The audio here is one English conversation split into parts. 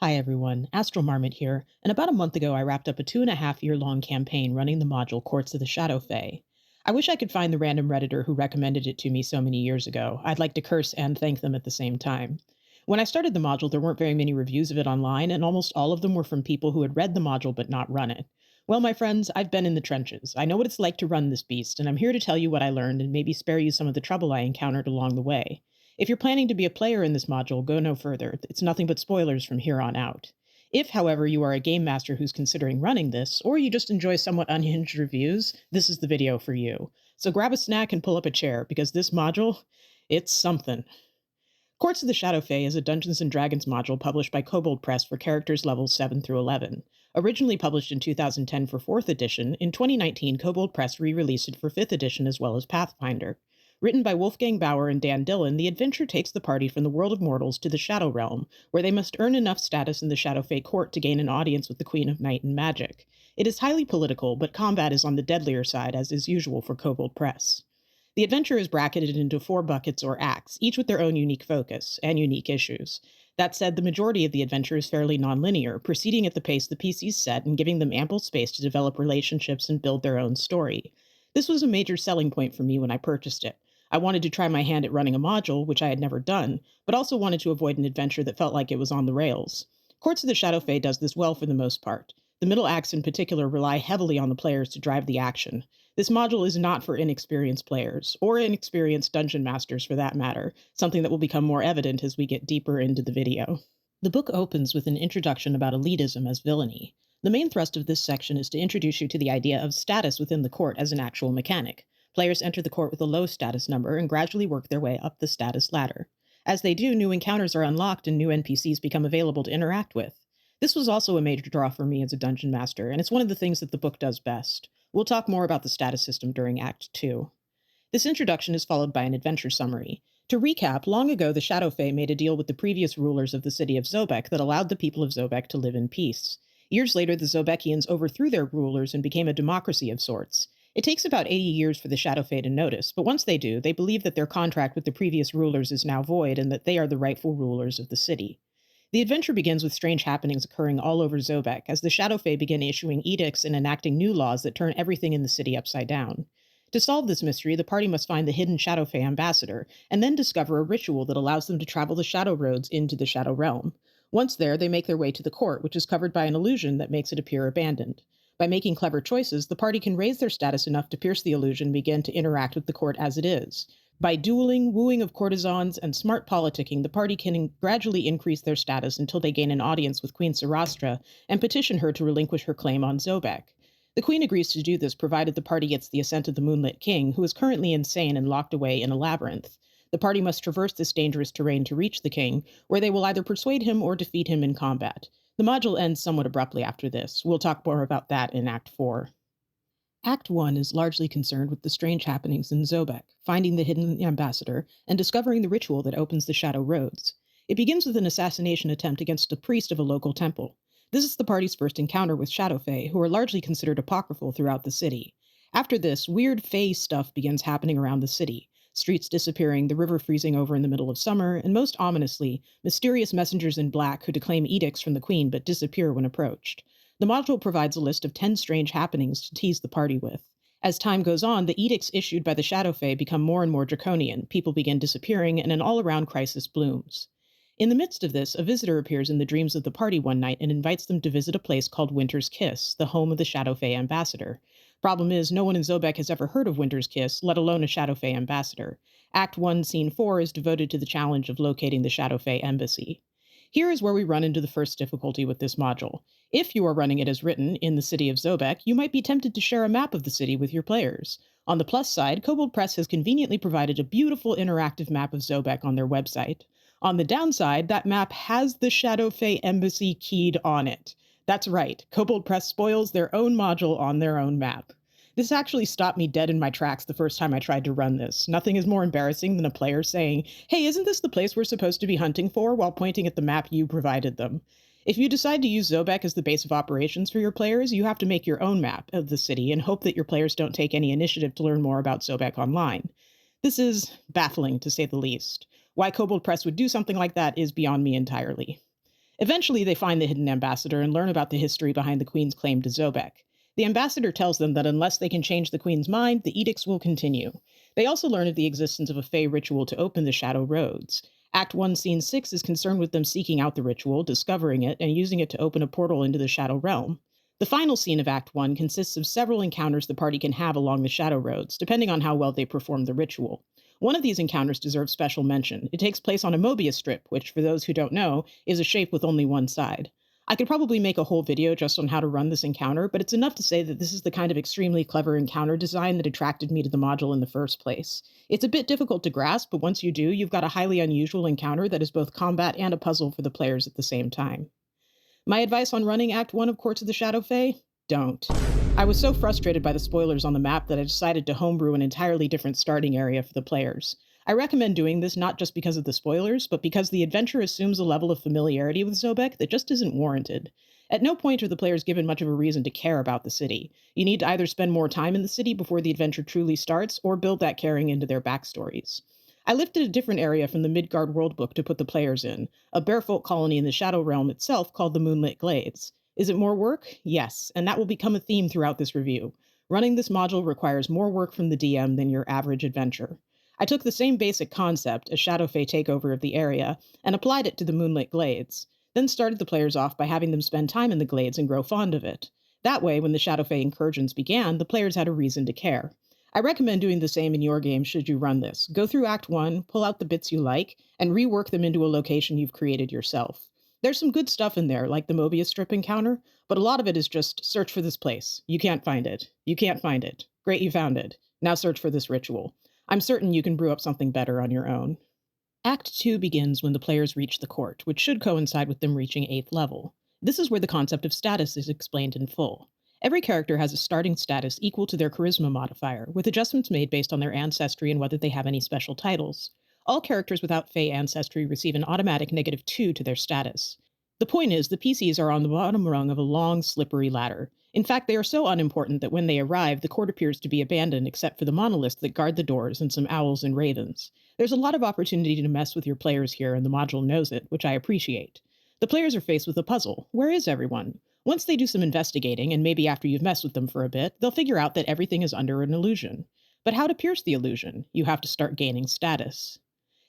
Hi everyone, Astral Marmot here, and about a month ago I wrapped up a 2.5-year-long campaign running the module Courts of the Shadow Fey. I wish I could find the random Redditor who recommended it to me so many years ago. I'd like to curse and thank them at the same time. When I started the module, there weren't very many reviews of it online, and almost all of them were from people who had read the module but not run it. Well, my friends, I've been in the trenches. I know what it's like to run this beast, and I'm here to tell you what I learned and maybe spare you some of the trouble I encountered along the way. If you're planning to be a player in this module, go no further. It's nothing but spoilers from here on out. If, however, you are a game master who's considering running this, or you just enjoy somewhat unhinged reviews, this is the video for you. So grab a snack and pull up a chair, because this module, it's something. Courts of the Shadow Fey is a Dungeons & Dragons module published by Kobold Press for characters levels 7 through 11. Originally published in 2010 for 4th edition, in 2019 Kobold Press re-released it for 5th edition as well as Pathfinder. Written by Wolfgang Bauer and Dan Dillon, the adventure takes the party from the world of mortals to the Shadow Realm, where they must earn enough status in the Shadow Fey court to gain an audience with the Queen of Night and Magic. It is highly political, but combat is on the deadlier side, as is usual for Kobold Press. The adventure is bracketed into 4 buckets or acts, each with their own unique focus and unique issues. That said, the majority of the adventure is fairly nonlinear, proceeding at the pace the PCs set and giving them ample space to develop relationships and build their own story. This was a major selling point for me when I purchased it. I wanted to try my hand at running a module, which I had never done, but also wanted to avoid an adventure that felt like it was on the rails. Courts of the Shadow Fey does this well for the most part. The middle acts in particular rely heavily on the players to drive the action. This module is not for inexperienced players, or inexperienced dungeon masters for that matter, something that will become more evident as we get deeper into the video. The book opens with an introduction about elitism as villainy. The main thrust of this section is to introduce you to the idea of status within the court as an actual mechanic. Players enter the court with a low status number and gradually work their way up the status ladder. As they do, new encounters are unlocked and new NPCs become available to interact with. This was also a major draw for me as a dungeon master, and it's one of the things that the book does best. We'll talk more about the status system during Act 2. This introduction is followed by an adventure summary. To recap, long ago the Shadow Fey made a deal with the previous rulers of the city of Zobek that allowed the people of Zobek to live in peace. Years later, the Zobekians overthrew their rulers and became a democracy of sorts. It takes about 80 years for the Shadow Fey to notice, but once they do, they believe that their contract with the previous rulers is now void and that they are the rightful rulers of the city. The adventure begins with strange happenings occurring all over Zobek as the Shadow Fey begin issuing edicts and enacting new laws that turn everything in the city upside down. To solve this mystery, the party must find the hidden Shadow Fey ambassador, and then discover a ritual that allows them to travel the Shadow Roads into the Shadow Realm. Once there, they make their way to the court, which is covered by an illusion that makes it appear abandoned. By making clever choices, the party can raise their status enough to pierce the illusion and begin to interact with the court as it is. By dueling, wooing of courtesans, and smart politicking, the party can gradually increase their status until they gain an audience with Queen Sarastra and petition her to relinquish her claim on Zobek. The Queen agrees to do this provided the party gets the assent of the Moonlit King, who is currently insane and locked away in a labyrinth. The party must traverse this dangerous terrain to reach the king, where they will either persuade him or defeat him in combat. The module ends somewhat abruptly after this. We'll talk more about that in Act 4. Act 1 is largely concerned with the strange happenings in Zobek, finding the hidden ambassador, and discovering the ritual that opens the Shadow Roads. It begins with an assassination attempt against a priest of a local temple. This is the party's first encounter with Shadow Fey, who are largely considered apocryphal throughout the city. After this, weird Fey stuff begins happening around the city. Streets disappearing, the river freezing over in the middle of summer, and most ominously, mysterious messengers in black who declaim edicts from the queen but disappear when approached. The module provides a list of 10 strange happenings to tease the party with. As time goes on, the edicts issued by the Shadow Fey become more and more draconian, people begin disappearing, and an all-around crisis blooms. In the midst of this, a visitor appears in the dreams of the party one night and invites them to visit a place called Winter's Kiss, the home of the Shadow Fey ambassador. Problem is, no one in Zobek has ever heard of Winter's Kiss, let alone a Shadow Fey ambassador. Act 1, Scene 4 is devoted to the challenge of locating the Shadow Fey embassy. Here is where we run into the first difficulty with this module. If you are running it as written in the city of Zobek, you might be tempted to share a map of the city with your players. On the plus side, Kobold Press has conveniently provided a beautiful interactive map of Zobek on their website. On the downside, that map has the Shadow Fey embassy keyed on it. That's right, Kobold Press spoils their own module on their own map. This actually stopped me dead in my tracks the first time I tried to run this. Nothing is more embarrassing than a player saying, "Hey, isn't this the place we're supposed to be hunting for?" while pointing at the map you provided them. If you decide to use Zobek as the base of operations for your players, you have to make your own map of the city and hope that your players don't take any initiative to learn more about Zobek online. This is baffling, to say the least. Why Kobold Press would do something like that is beyond me entirely. Eventually, they find the hidden ambassador and learn about the history behind the queen's claim to Zobek. The ambassador tells them that unless they can change the queen's mind, the edicts will continue. They also learn of the existence of a Fey ritual to open the Shadow Roads. Act 1, Scene 6 is concerned with them seeking out the ritual, discovering it, and using it to open a portal into the Shadow Realm. The final scene of Act 1 consists of several encounters the party can have along the Shadow Roads, depending on how well they perform the ritual. One of these encounters deserves special mention. It takes place on a Mobius strip, which, for those who don't know, is a shape with only one side. I could probably make a whole video just on how to run this encounter, but it's enough to say that this is the kind of extremely clever encounter design that attracted me to the module in the first place. It's a bit difficult to grasp, but once you do, you've got a highly unusual encounter that is both combat and a puzzle for the players at the same time. My advice on running Act 1 of Courts of the Shadow Fey? Don't. I was so frustrated by the spoilers on the map that I decided to homebrew an entirely different starting area for the players. I recommend doing this not just because of the spoilers, but because the adventure assumes a level of familiarity with Zobek that just isn't warranted. At no point are the players given much of a reason to care about the city. You need to either spend more time in the city before the adventure truly starts, or build that caring into their backstories. I lifted a different area from the Midgard Worldbook to put the players in, a barefoot colony in the Shadow Realm itself called the Moonlit Glades. Is it more work? Yes, and that will become a theme throughout this review. Running this module requires more work from the DM than your average adventure. I took the same basic concept, a Shadow Fey takeover of the area, and applied it to the Moonlit Glades, then started the players off by having them spend time in the glades and grow fond of it. That way, when the Shadow Fey incursions began, the players had a reason to care. I recommend doing the same in your game should you run this. Go through Act 1, pull out the bits you like, and rework them into a location you've created yourself. There's some good stuff in there, like the Mobius strip encounter, but a lot of it is just search for this place. You can't find it. You can't find it. Great, you found it. Now search for this ritual. I'm certain you can brew up something better on your own. Act 2 begins when the players reach the court, which should coincide with them reaching 8th level. This is where the concept of status is explained in full. Every character has a starting status equal to their charisma modifier, with adjustments made based on their ancestry and whether they have any special titles. All characters without Fey ancestry receive an automatic -2 to their status. The point is, the PCs are on the bottom rung of a long, slippery ladder. In fact, they are so unimportant that when they arrive, the court appears to be abandoned except for the monoliths that guard the doors and some owls and ravens. There's a lot of opportunity to mess with your players here, and the module knows it, which I appreciate. The players are faced with a puzzle. Where is everyone? Once they do some investigating, and maybe after you've messed with them for a bit, they'll figure out that everything is under an illusion. But how to pierce the illusion? You have to start gaining status.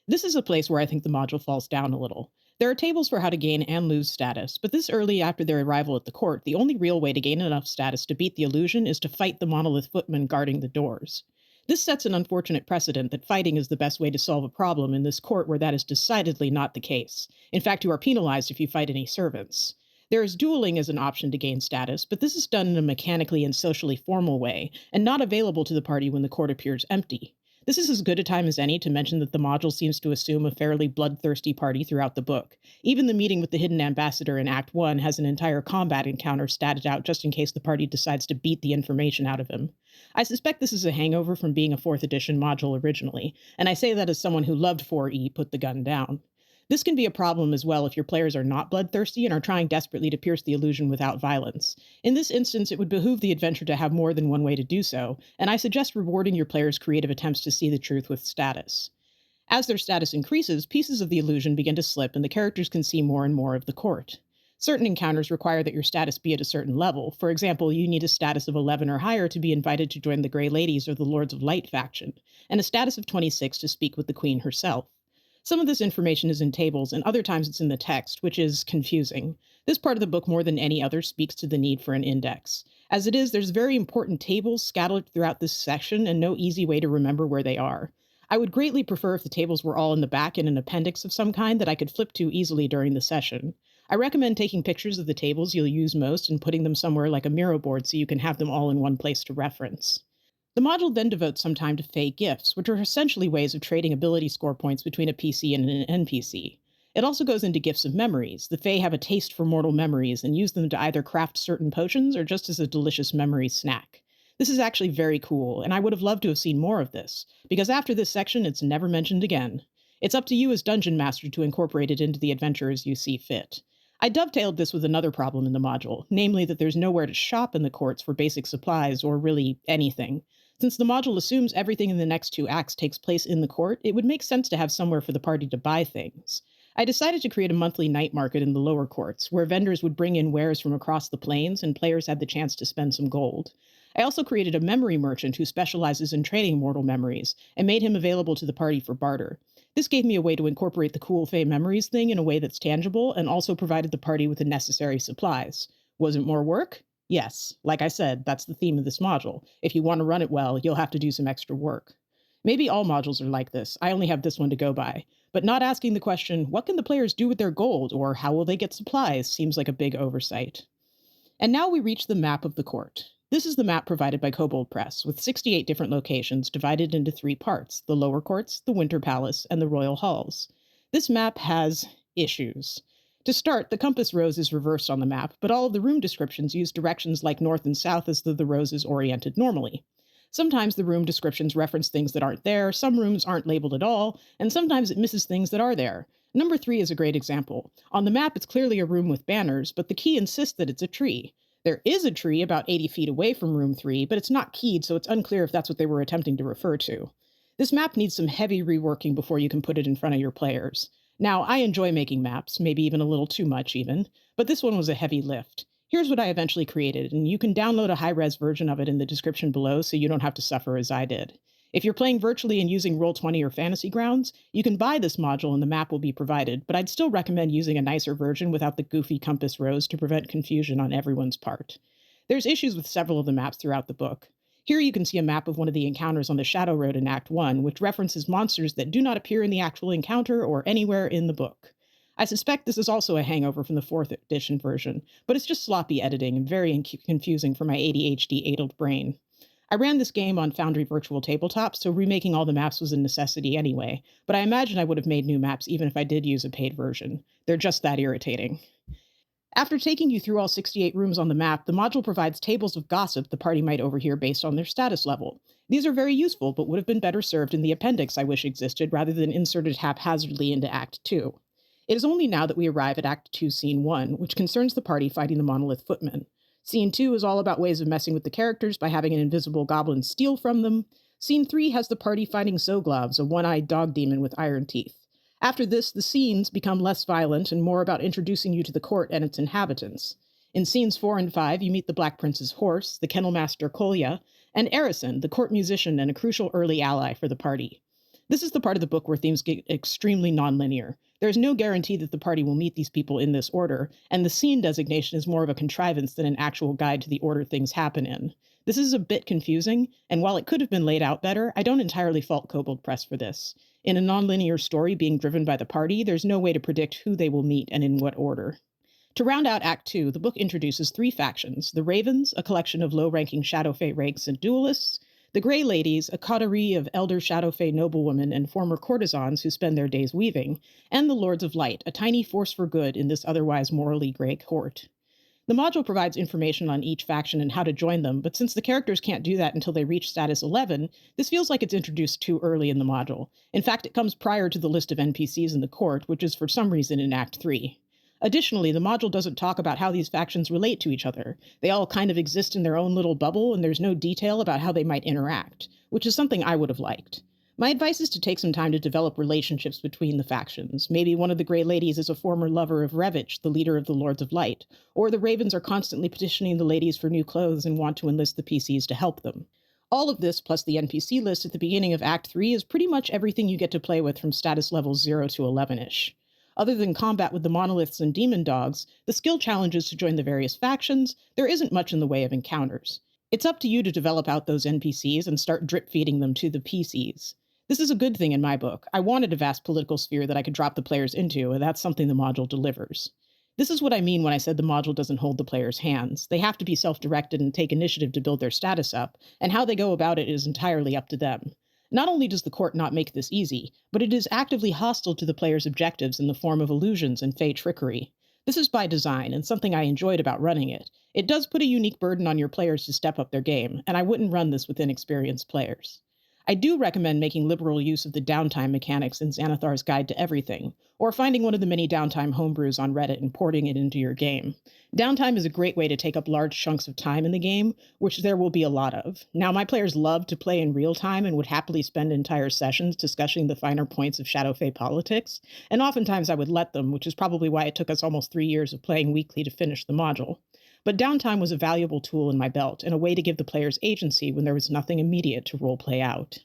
This is a place where I think the module falls down a little. There are tables for how to gain and lose status, but this early after their arrival at the court, the only real way to gain enough status to beat the illusion is to fight the monolith footmen guarding the doors. This sets an unfortunate precedent that fighting is the best way to solve a problem in this court where that is decidedly not the case. In fact, you are penalized if you fight any servants. There is dueling as an option to gain status, but this is done in a mechanically and socially formal way, and not available to the party when the court appears empty. This is as good a time as any to mention that the module seems to assume a fairly bloodthirsty party throughout the book. Even the meeting with the hidden ambassador in Act 1 has an entire combat encounter statted out just in case the party decides to beat the information out of him. I suspect this is a hangover from being a 4th edition module originally, and I say that as someone who loved 4E Put the Gun Down. This can be a problem as well if your players are not bloodthirsty and are trying desperately to pierce the illusion without violence. In this instance, it would behoove the adventure to have more than one way to do so, and I suggest rewarding your players' creative attempts to see the truth with status. As their status increases, pieces of the illusion begin to slip and the characters can see more and more of the court. Certain encounters require that your status be at a certain level. For example, you need a status of 11 or higher to be invited to join the Grey Ladies or the Lords of Light faction, and a status of 26 to speak with the Queen herself. Some of this information is in tables, and other times it's in the text, which is confusing. This part of the book, more than any other, speaks to the need for an index. As it is, there's very important tables scattered throughout this section, and no easy way to remember where they are. I would greatly prefer if the tables were all in the back in an appendix of some kind that I could flip to easily during the session. I recommend taking pictures of the tables you'll use most and putting them somewhere like a Miro board so you can have them all in one place to reference. The module then devotes some time to Fey gifts, which are essentially ways of trading ability score points between a PC and an NPC. It also goes into gifts of memories. The Fey have a taste for mortal memories and use them to either craft certain potions or just as a delicious memory snack. This is actually very cool, and I would have loved to have seen more of this, because after this section it's never mentioned again. It's up to you as Dungeon Master to incorporate it into the adventure as you see fit. I dovetailed this with another problem in the module, namely that there's nowhere to shop in the courts for basic supplies or really anything. Since the module assumes everything in the next 2 acts takes place in the court, it would make sense to have somewhere for the party to buy things. I decided to create a monthly night market in the lower courts, where vendors would bring in wares from across the plains and players had the chance to spend some gold. I also created a memory merchant who specializes in trading mortal memories and made him available to the party for barter. This gave me a way to incorporate the cool Fey memories thing in a way that's tangible and also provided the party with the necessary supplies. Was it more work? Yes. Like I said, that's the theme of this module. If you want to run it well, you'll have to do some extra work. Maybe all modules are like this. I only have this one to go by. But not asking the question, what can the players do with their gold, or how will they get supplies, seems like a big oversight. And now we reach the map of the court. This is the map provided by Kobold Press, with 68 different locations divided into 3 parts: the lower courts, the Winter Palace, and the royal halls. This map has issues. To start, the compass rose is reversed on the map, but all of the room descriptions use directions like north and south as though the rose is oriented normally. Sometimes the room descriptions reference things that aren't there, some rooms aren't labeled at all, and sometimes it misses things that are there. Number 3 is a great example. On the map, it's clearly a room with banners, but the key insists that it's a tree. There is a tree about 80 feet away from room 3, but it's not keyed, so it's unclear if that's what they were attempting to refer to. This map needs some heavy reworking before you can put it in front of your players. Now, I enjoy making maps, maybe even a little too much even, but this one was a heavy lift. Here's what I eventually created, and you can download a high-res version of it in the description below so you don't have to suffer as I did. If you're playing virtually and using Roll20 or Fantasy Grounds, you can buy this module and the map will be provided, but I'd still recommend using a nicer version without the goofy compass rose to prevent confusion on everyone's part. There's issues with several of the maps throughout the book. Here you can see a map of one of the encounters on the Shadow Road in Act 1, which references monsters that do not appear in the actual encounter or anywhere in the book. I suspect this is also a hangover from the 4th edition version, but it's just sloppy editing and very confusing for my ADHD-addled brain. I ran this game on Foundry Virtual Tabletop, so remaking all the maps was a necessity anyway, but I imagine I would have made new maps even if I did use a paid version. They're just that irritating. After taking you through all 68 rooms on the map, the module provides tables of gossip the party might overhear based on their status level. These are very useful, but would have been better served in the appendix I wish existed rather than inserted haphazardly into Act 2. It is only now that we arrive at Act 2, Scene 1, which concerns the party fighting the monolith footmen. Scene 2 is all about ways of messing with the characters by having an invisible goblin steal from them. Scene 3 has the party fighting Soglavs, a one-eyed dog demon with iron teeth. After this, the scenes become less violent and more about introducing you to the court and its inhabitants. In scenes 4 and 5, you meet the Black Prince's horse, the kennel master Kolya, and Erison, the court musician and a crucial early ally for the party. This is the part of the book where themes get extremely nonlinear. There is no guarantee that the party will meet these people in this order, and the scene designation is more of a contrivance than an actual guide to the order things happen in. This is a bit confusing, and while it could have been laid out better, I don't entirely fault Kobold Press for this. In a nonlinear story being driven by the party, there's no way to predict who they will meet and in what order. To round out Act 2, the book introduces 3 factions: the Ravens, a collection of low-ranking Shadow Fey ranks and duelists; the Grey Ladies, a coterie of elder Shadow Fey noblewomen and former courtesans who spend their days weaving; and the Lords of Light, a tiny force for good in this otherwise morally grey court. The module provides information on each faction and how to join them, but since the characters can't do that until they reach status 11, this feels like it's introduced too early in the module. In fact, it comes prior to the list of NPCs in the court, which is for some reason in Act 3. Additionally, the module doesn't talk about how these factions relate to each other. They all kind of exist in their own little bubble, and there's no detail about how they might interact, which is something I would have liked. My advice is to take some time to develop relationships between the factions. Maybe one of the Grey Ladies is a former lover of Revich, the leader of the Lords of Light, or the Ravens are constantly petitioning the ladies for new clothes and want to enlist the PCs to help them. All of this, plus the NPC list at the beginning of Act 3, is pretty much everything you get to play with from status levels 0 to 11-ish. Other than combat with the monoliths and demon dogs, the skill challenges to join the various factions, there isn't much in the way of encounters. It's up to you to develop out those NPCs and start drip-feeding them to the PCs. This is a good thing in my book. I wanted a vast political sphere that I could drop the players into, and that's something the module delivers. This is what I mean when I said the module doesn't hold the players' hands. They have to be self-directed and take initiative to build their status up, and how they go about it is entirely up to them. Not only does the court not make this easy, but it is actively hostile to the players' objectives in the form of illusions and fey trickery. This is by design, and something I enjoyed about running it. It does put a unique burden on your players to step up their game, and I wouldn't run this with inexperienced players. I do recommend making liberal use of the downtime mechanics in Xanathar's Guide to Everything, or finding one of the many downtime homebrews on Reddit and porting it into your game. Downtime is a great way to take up large chunks of time in the game, which there will be a lot of. Now, my players love to play in real time and would happily spend entire sessions discussing the finer points of Shadow Fey politics, and oftentimes I would let them, which is probably why it took us almost 3 years of playing weekly to finish the module. But downtime was a valuable tool in my belt and a way to give the players agency when there was nothing immediate to roleplay out.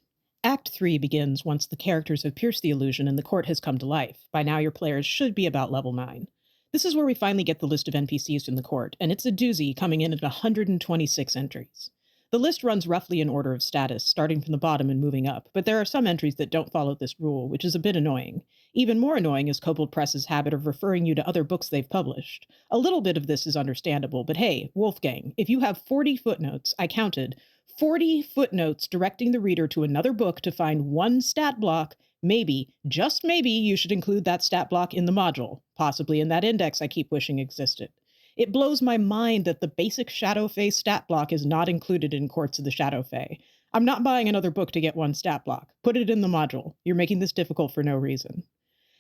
Act 3 begins once the characters have pierced the illusion and the court has come to life. By now, your players should be about level 9. This is where we finally get the list of NPCs in the court, and it's a doozy, coming in at 126 entries. The list runs roughly in order of status, starting from the bottom and moving up, but there are some entries that don't follow this rule, which is a bit annoying. Even more annoying is Kobold Press's habit of referring you to other books they've published. A little bit of this is understandable, but hey, Wolfgang, if you have 40 footnotes, I counted, 40 footnotes directing the reader to another book to find one stat block, maybe, just maybe, you should include that stat block in the module, possibly in that index I keep wishing existed. It blows my mind that the basic Shadow Fey stat block is not included in Courts of the Shadow Fey. I'm not buying another book to get one stat block. Put it in the module. You're making this difficult for no reason.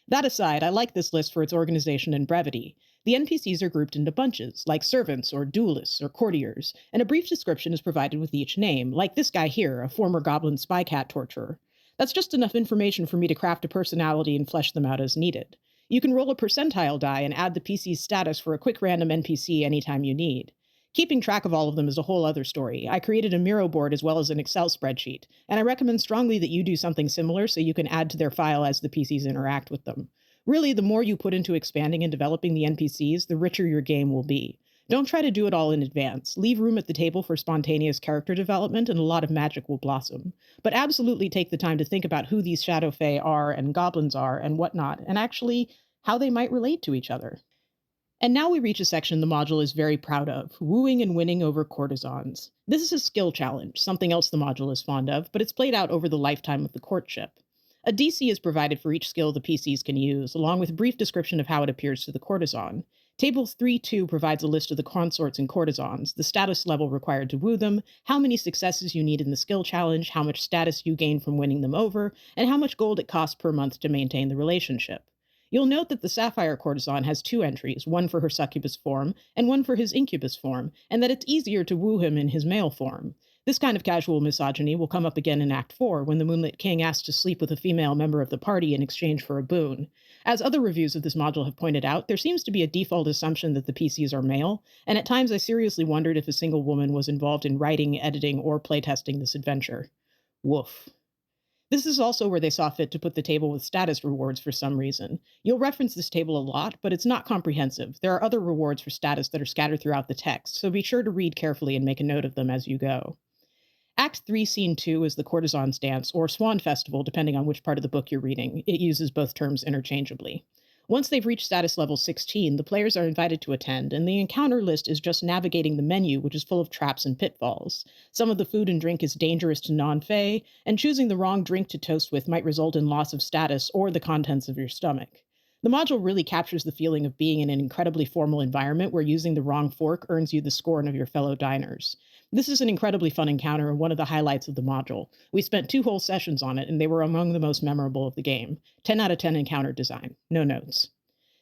That aside, I like this list for its organization and brevity. The NPCs are grouped into bunches, like servants or duelists or courtiers, and a brief description is provided with each name, like this guy here, a former goblin spy cat torturer. That's just enough information for me to craft a personality and flesh them out as needed. You can roll a percentile die and add the PC's status for a quick random NPC anytime you need. Keeping track of all of them is a whole other story. I created a Miro board as well as an Excel spreadsheet, and I recommend strongly that you do something similar so you can add to their file as the PCs interact with them. Really, the more you put into expanding and developing the NPCs, the richer your game will be. Don't try to do it all in advance. Leave room at the table for spontaneous character development, and a lot of magic will blossom. But absolutely take the time to think about who these Shadow Fey are and goblins are and whatnot, and actually how they might relate to each other. And now we reach a section the module is very proud of, wooing and winning over courtesans. This is a skill challenge, something else the module is fond of, but it's played out over the lifetime of the courtship. A DC is provided for each skill the PCs can use, along with a brief description of how it appears to the courtesan. Table 3.2 provides a list of the consorts and courtesans, the status level required to woo them, how many successes you need in the skill challenge, how much status you gain from winning them over, and how much gold it costs per month to maintain the relationship. You'll note that the Sapphire courtesan has 2 entries, one for her succubus form and one for his incubus form, and that it's easier to woo him in his male form. This kind of casual misogyny will come up again in Act 4 when the Moonlit King asks to sleep with a female member of the party in exchange for a boon. As other reviews of this module have pointed out, there seems to be a default assumption that the PCs are male, and at times I seriously wondered if a single woman was involved in writing, editing, or playtesting this adventure. Woof. This is also where they saw fit to put the table with status rewards for some reason. You'll reference this table a lot, but it's not comprehensive. There are other rewards for status that are scattered throughout the text, so be sure to read carefully and make a note of them as you go. Act 3, Scene 2 is the Courtesan's Dance, or Swan Festival, depending on which part of the book you're reading. It uses both terms interchangeably. Once they've reached status level 16, the players are invited to attend, and the encounter list is just navigating the menu, which is full of traps and pitfalls. Some of the food and drink is dangerous to non-Fey, and choosing the wrong drink to toast with might result in loss of status or the contents of your stomach. The module really captures the feeling of being in an incredibly formal environment where using the wrong fork earns you the scorn of your fellow diners. This is an incredibly fun encounter and one of the highlights of the module. We spent 2 whole sessions on it, and they were among the most memorable of the game. 10 out of 10 encounter design. No notes.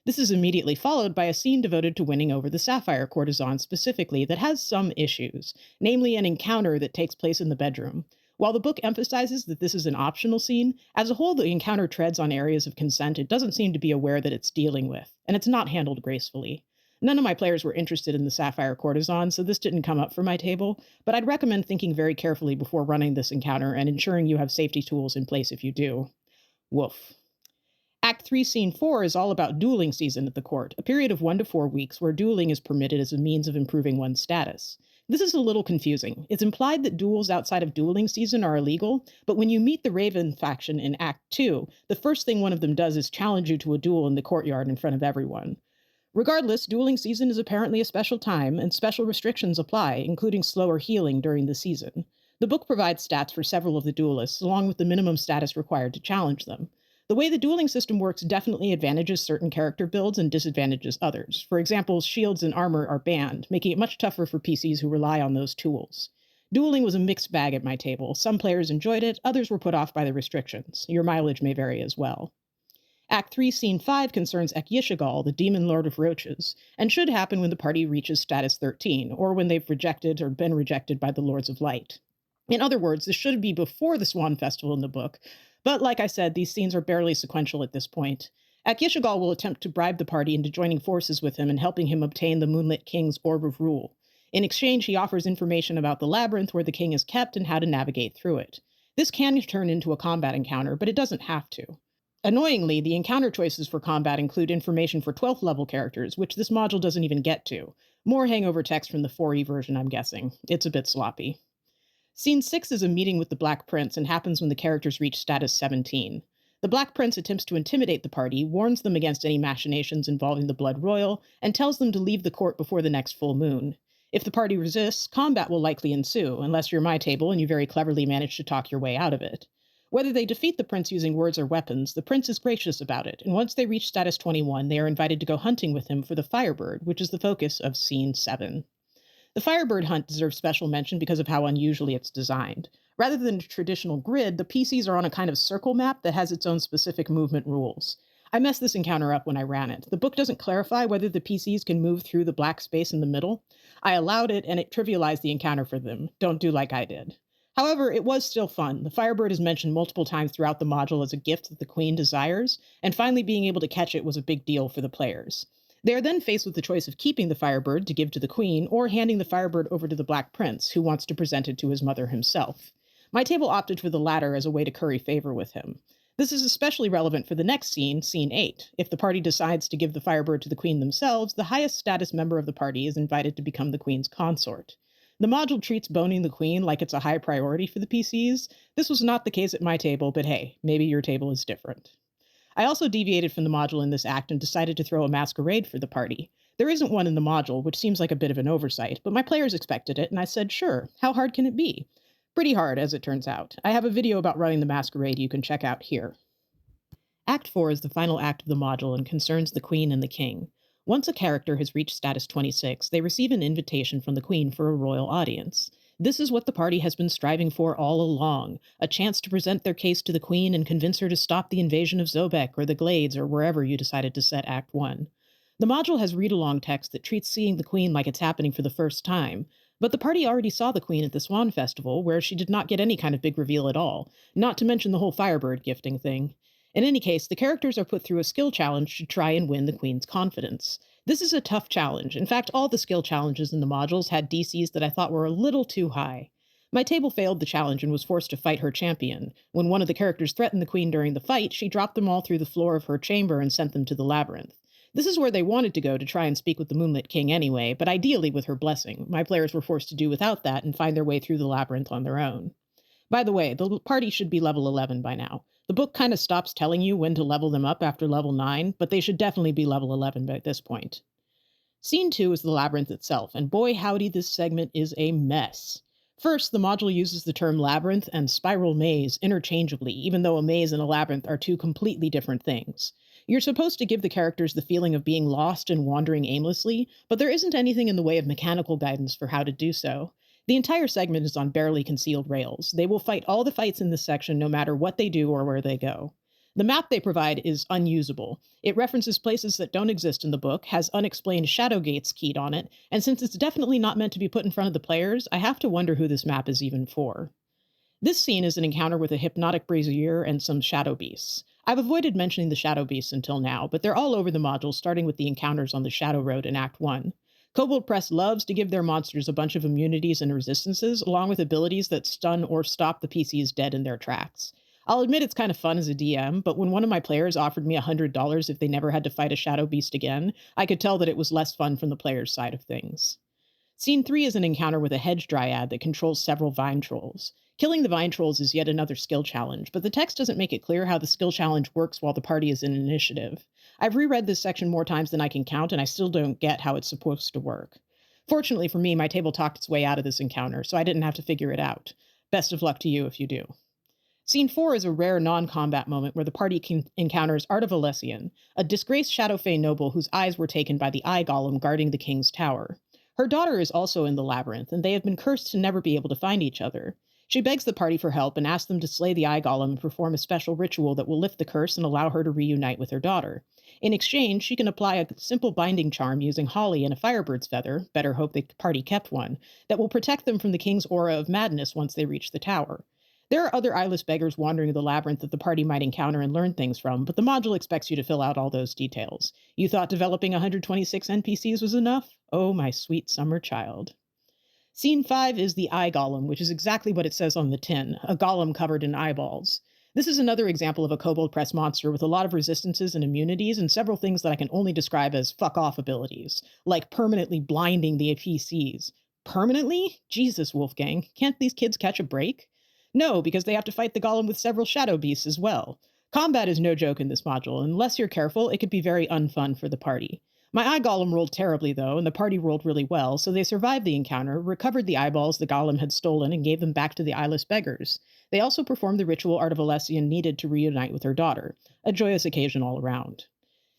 This is immediately followed by a scene devoted to winning over the Sapphire courtesan specifically that has some issues, namely an encounter that takes place in the bedroom. While the book emphasizes that this is an optional scene, as a whole the encounter treads on areas of consent it doesn't seem to be aware that it's dealing with, and it's not handled gracefully. None of my players were interested in the Sapphire courtesan, so this didn't come up for my table, but I'd recommend thinking very carefully before running this encounter and ensuring you have safety tools in place if you do. Woof. Act 3, Scene 4 is all about dueling season at the court, a period of 1 to 4 weeks where dueling is permitted as a means of improving one's status. This is a little confusing. It's implied that duels outside of dueling season are illegal, but when you meet the Raven faction in Act 2, the first thing one of them does is challenge you to a duel in the courtyard in front of everyone. Regardless, dueling season is apparently a special time, and special restrictions apply, including slower healing during the season. The book provides stats for several of the duelists, along with the minimum status required to challenge them. The way the dueling system works definitely advantages certain character builds and disadvantages others. For example, shields and armor are banned, making it much tougher for PCs who rely on those tools. Dueling was a mixed bag at my table. Some players enjoyed it, others were put off by the restrictions. Your mileage may vary as well. Act 3, Scene 5 concerns Ekyishigal, the demon lord of roaches, and should happen when the party reaches status 13, or when they've rejected or been rejected by the Lords of Light. In other words, this should be before the Swan Festival in the book, but like I said, these scenes are barely sequential at this point. Ekyishigal will attempt to bribe the party into joining forces with him and helping him obtain the Moonlit King's Orb of Rule. In exchange, he offers information about the labyrinth where the king is kept and how to navigate through it. This can turn into a combat encounter, but it doesn't have to. Annoyingly, the encounter choices for combat include information for 12th level characters, which this module doesn't even get to. More hangover text from the 4E version, I'm guessing. It's a bit sloppy. Scene 6 is a meeting with the Black Prince and happens when the characters reach status 17. The Black Prince attempts to intimidate the party, warns them against any machinations involving the Blood Royal, and tells them to leave the court before the next full moon. If the party resists, combat will likely ensue, unless you're my table and you very cleverly manage to talk your way out of it. Whether they defeat the prince using words or weapons, the prince is gracious about it, and once they reach status 21, they are invited to go hunting with him for the Firebird, which is the focus of Scene 7. The Firebird hunt deserves special mention because of how unusually it's designed. Rather than a traditional grid, the PCs are on a kind of circle map that has its own specific movement rules. I messed this encounter up when I ran it. The book doesn't clarify whether the PCs can move through the black space in the middle. I allowed it, and it trivialized the encounter for them. Don't do like I did. However, it was still fun. The Firebird is mentioned multiple times throughout the module as a gift that the Queen desires, and finally being able to catch it was a big deal for the players. They are then faced with the choice of keeping the Firebird to give to the Queen, or handing the Firebird over to the Black Prince, who wants to present it to his mother himself. My table opted for the latter as a way to curry favor with him. This is especially relevant for the next scene, Scene 8. If the party decides to give the Firebird to the Queen themselves, the highest status member of the party is invited to become the Queen's consort. The module treats boning the Queen like it's a high priority for the PCs. This was not the case at my table, but hey, maybe your table is different. I also deviated from the module in this act and decided to throw a masquerade for the party. There isn't one in the module, which seems like a bit of an oversight, but my players expected it, and I said, sure, how hard can it be? Pretty hard, as it turns out. I have a video about running the masquerade you can check out here. Act 4 is the final act of the module and concerns the Queen and the King. Once a character has reached status 26, they receive an invitation from the Queen for a royal audience. This is what the party has been striving for all along, a chance to present their case to the Queen and convince her to stop the invasion of Zobek or the Glades or wherever you decided to set Act 1. The module has read-along text that treats seeing the Queen like it's happening for the first time, but the party already saw the Queen at the Swan Festival, where she did not get any kind of big reveal at all, not to mention the whole Firebird gifting thing. In any case, the characters are put through a skill challenge to try and win the Queen's confidence. This is a tough challenge. In fact, all the skill challenges in the modules had DCs that I thought were a little too high. My table failed the challenge and was forced to fight her champion. When one of the characters threatened the Queen during the fight, she dropped them all through the floor of her chamber and sent them to the labyrinth. This is where they wanted to go to try and speak with the Moonlit King anyway, but ideally with her blessing. My players were forced to do without that and find their way through the labyrinth on their own. By the way, the party should be level 11 by now. The book kind of stops telling you when to level them up after level 9, but they should definitely be level 11 by this point. Scene 2 is the labyrinth itself, and boy howdy, this segment is a mess. First, the module uses the term labyrinth and spiral maze interchangeably, even though a maze and a labyrinth are two completely different things. You're supposed to give the characters the feeling of being lost and wandering aimlessly, but there isn't anything in the way of mechanical guidance for how to do so. The entire segment is on barely concealed rails. They will fight all the fights in this section no matter what they do or where they go. The map they provide is unusable. It references places that don't exist in the book, has unexplained shadow gates keyed on it, and since it's definitely not meant to be put in front of the players, I have to wonder who this map is even for. This scene is an encounter with a hypnotic brazier and some shadow beasts. I've avoided mentioning the shadow beasts until now, but they're all over the module, starting with the encounters on the Shadow Road in Act 1. Kobold Press loves to give their monsters a bunch of immunities and resistances, along with abilities that stun or stop the PCs dead in their tracks. I'll admit it's kind of fun as a DM, but when one of my players offered me $100 if they never had to fight a shadow beast again, I could tell that it was less fun from the player's side of things. Scene 3 is an encounter with a hedge dryad that controls several vine trolls. Killing the vine trolls is yet another skill challenge, but the text doesn't make it clear how the skill challenge works while the party is in initiative. I've reread this section more times than I can count, and I still don't get how it's supposed to work. Fortunately for me, my table talked its way out of this encounter, so I didn't have to figure it out. Best of luck to you if you do. Scene 4 is a rare non-combat moment where the party encounters Art of Alessian, a disgraced Shadow Fey noble whose eyes were taken by the eye golem guarding the king's tower. Her daughter is also in the labyrinth, and they have been cursed to never be able to find each other. She begs the party for help and asks them to slay the eye golem and perform a special ritual that will lift the curse and allow her to reunite with her daughter. In exchange, she can apply a simple binding charm using holly and a firebird's feather, better hope the party kept one, that will protect them from the king's aura of madness once they reach the tower. There are other eyeless beggars wandering the labyrinth that the party might encounter and learn things from, but the module expects you to fill out all those details. You thought developing 126 NPCs was enough? Oh, my sweet summer child. Scene 5 is the eye golem, which is exactly what it says on the tin, a golem covered in eyeballs. This is another example of a Kobold Press monster with a lot of resistances and immunities and several things that I can only describe as fuck-off abilities, like permanently blinding the PCs. Permanently? Jesus, Wolfgang, can't these kids catch a break? No, because they have to fight the golem with several shadow beasts as well. Combat is no joke in this module, and unless you're careful, it could be very unfun for the party. My eye golem rolled terribly, though, and the party rolled really well, so they survived the encounter, recovered the eyeballs the golem had stolen, and gave them back to the eyeless beggars. They also performed the ritual Art of Alessian needed to reunite with her daughter. A joyous occasion all around.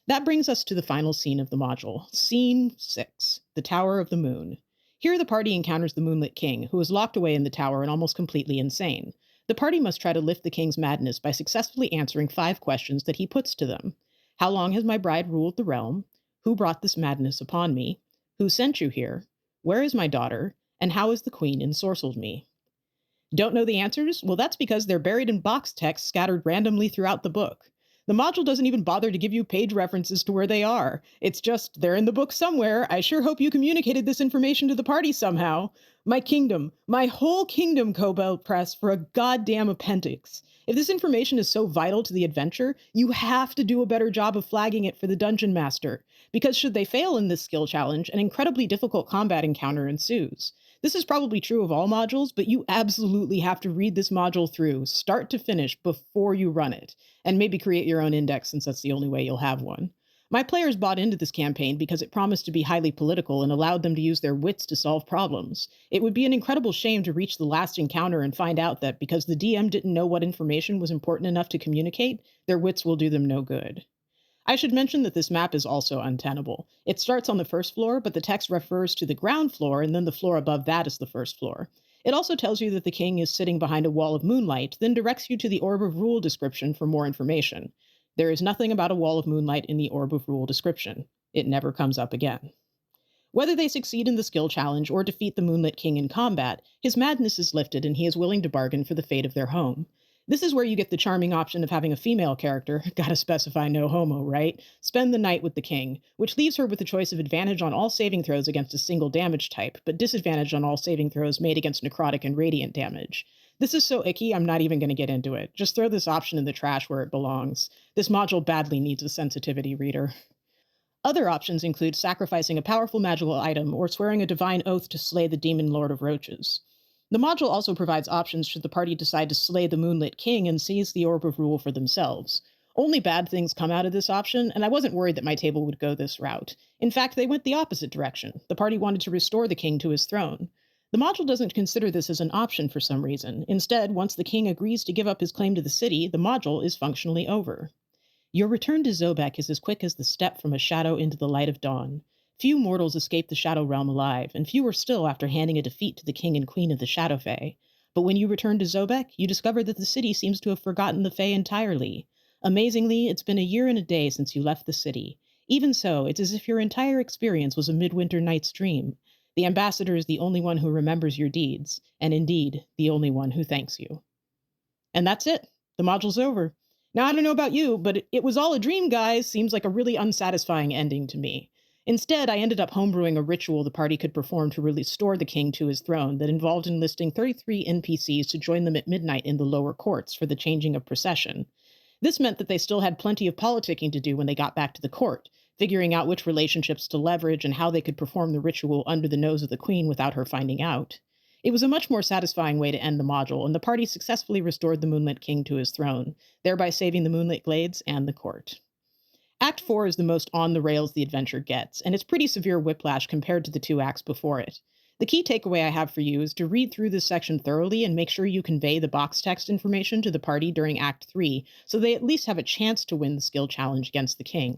That brings us to the final scene of the module. Scene 6, the Tower of the Moon. Here the party encounters the Moonlit King, who is locked away in the tower and almost completely insane. The party must try to lift the king's madness by successfully answering 5 questions that he puts to them. How long has my bride ruled the realm? Who brought this madness upon me? Who sent you here? Where is my daughter? And how has the queen ensorcelled me? Don't know the answers? Well, that's because they're buried in box text scattered randomly throughout the book. The module doesn't even bother to give you page references to where they are. It's just, they're in the book somewhere. I sure hope you communicated this information to the party somehow. My kingdom, my whole kingdom, Kobold Press, for a goddamn appendix. If this information is so vital to the adventure, you have to do a better job of flagging it for the dungeon master, because should they fail in this skill challenge, an incredibly difficult combat encounter ensues. This is probably true of all modules, but you absolutely have to read this module through, start to finish, before you run it, and maybe create your own index since that's the only way you'll have one. My players bought into this campaign because it promised to be highly political and allowed them to use their wits to solve problems. It would be an incredible shame to reach the last encounter and find out that because the DM didn't know what information was important enough to communicate, their wits will do them no good. I should mention that this map is also untenable. It starts on the first floor, but the text refers to the ground floor, and then the floor above that is the first floor. It also tells you that the king is sitting behind a wall of moonlight, then directs you to the Orb of Rule description for more information. There is nothing about a wall of moonlight in the Orb of Rule description. It never comes up again. Whether they succeed in the skill challenge or defeat the Moonlit King in combat, his madness is lifted and he is willing to bargain for the fate of their home. This is where you get the charming option of having a female character, gotta specify no homo, right, spend the night with the king, which leaves her with the choice of advantage on all saving throws against a single damage type, but disadvantage on all saving throws made against necrotic and radiant damage. This is so icky, I'm not even going to get into it. Just throw this option in the trash where it belongs. This module badly needs a sensitivity reader. Other options include sacrificing a powerful magical item or swearing a divine oath to slay the demon lord of roaches. The module also provides options should the party decide to slay the Moonlit King and seize the Orb of Rule for themselves. Only bad things come out of this option, and I wasn't worried that my table would go this route. In fact, they went the opposite direction. The party wanted to restore the king to his throne. The module doesn't consider this as an option for some reason. Instead, once the king agrees to give up his claim to the city, the module is functionally over. Your return to Zobek is as quick as the step from a shadow into the light of dawn. Few mortals escape the Shadow Realm alive, and fewer still after handing a defeat to the king and queen of the Shadow Fey. But when you return to Zobek, you discover that the city seems to have forgotten the Fey entirely. Amazingly, it's been a year and a day since you left the city. Even so, it's as if your entire experience was a midwinter night's dream. The ambassador is the only one who remembers your deeds, and indeed, the only one who thanks you. And that's it. The module's over. Now, I don't know about you, but it was all a dream, guys. Seems like a really unsatisfying ending to me. Instead, I ended up homebrewing a ritual the party could perform to restore the king to his throne that involved enlisting 33 NPCs to join them at midnight in the lower courts for the changing of procession. This meant that they still had plenty of politicking to do when they got back to the court, figuring out which relationships to leverage and how they could perform the ritual under the nose of the queen without her finding out. It was a much more satisfying way to end the module, and the party successfully restored the Moonlit King to his throne, thereby saving the Moonlit Glades and the court. Act 4 is the most on-the-rails the adventure gets, and it's pretty severe whiplash compared to the 2 acts before it. The key takeaway I have for you is to read through this section thoroughly and make sure you convey the box text information to the party during Act 3, so they at least have a chance to win the skill challenge against the king.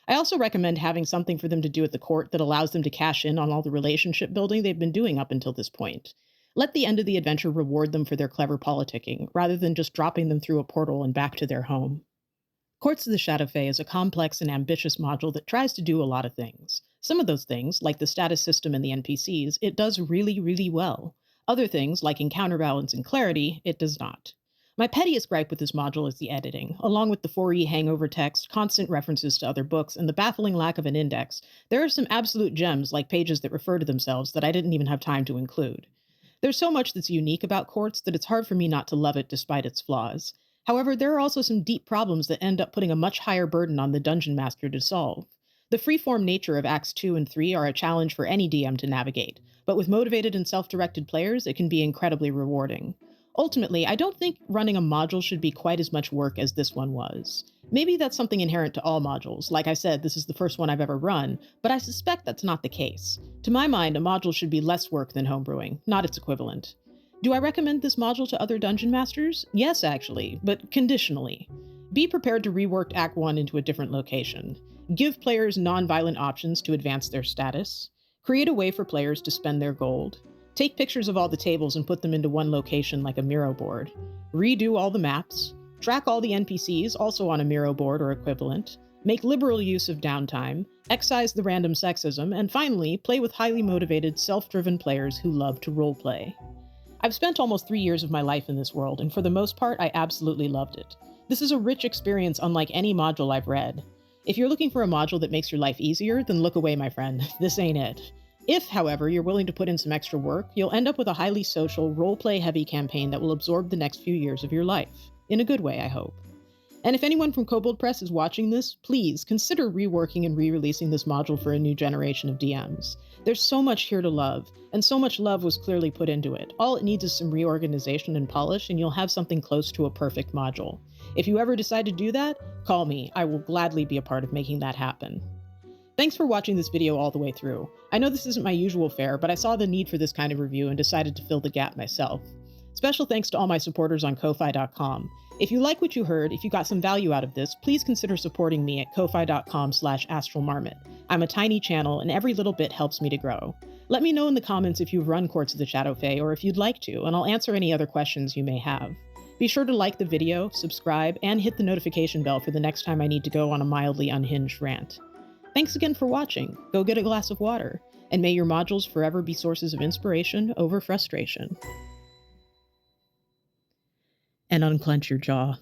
I also recommend having something for them to do at the court that allows them to cash in on all the relationship building they've been doing up until this point. Let the end of the adventure reward them for their clever politicking, rather than just dropping them through a portal and back to their home. Courts of the Shadow Fey is a complex and ambitious module that tries to do a lot of things. Some of those things, like the status system and the NPCs, it does really, really well. Other things, like in counterbalance and clarity, it does not. My pettiest gripe with this module is the editing. Along with the 4E hangover text, constant references to other books, and the baffling lack of an index, there are some absolute gems like pages that refer to themselves that I didn't even have time to include. There's so much that's unique about Quartz that it's hard for me not to love it despite its flaws. However, there are also some deep problems that end up putting a much higher burden on the dungeon master to solve. The freeform nature of Acts 2 and 3 are a challenge for any DM to navigate, but with motivated and self-directed players, it can be incredibly rewarding. Ultimately, I don't think running a module should be quite as much work as this one was. Maybe that's something inherent to all modules. Like I said, this is the first one I've ever run, but I suspect that's not the case. To my mind, a module should be less work than homebrewing, not its equivalent. Do I recommend this module to other dungeon masters? Yes, actually, but conditionally. Be prepared to rework Act 1 into a different location. Give players non-violent options to advance their status. Create a way for players to spend their gold. Take pictures of all the tables and put them into one location like a Miro board. Redo all the maps. Track all the NPCs, also on a Miro board or equivalent. Make liberal use of downtime. Excise the random sexism. And finally, play with highly motivated, self-driven players who love to roleplay. I've spent almost 3 years of my life in this world, and for the most part, I absolutely loved it. This is a rich experience unlike any module I've read. If you're looking for a module that makes your life easier, then look away, my friend. This ain't it. If, however, you're willing to put in some extra work, you'll end up with a highly social, roleplay-heavy campaign that will absorb the next few years of your life. In a good way, I hope. And if anyone from Kobold Press is watching this, please consider reworking and re-releasing this module for a new generation of DMs. There's so much here to love, and so much love was clearly put into it. All it needs is some reorganization and polish, and you'll have something close to a perfect module. If you ever decide to do that, call me. I will gladly be a part of making that happen. Thanks for watching this video all the way through. I know this isn't my usual fare, but I saw the need for this kind of review and decided to fill the gap myself. Special thanks to all my supporters on Ko-Fi.com. If you like what you heard, if you got some value out of this, please consider supporting me at Ko-Fi.com/astralmarmot. I'm a tiny channel, and every little bit helps me to grow. Let me know in the comments if you've run Courts of the Shadow Fey, or if you'd like to, and I'll answer any other questions you may have. Be sure to like the video, subscribe, and hit the notification bell for the next time I need to go on a mildly unhinged rant. Thanks again for watching. Go get a glass of water, and may your modules forever be sources of inspiration over frustration. And unclench your jaw.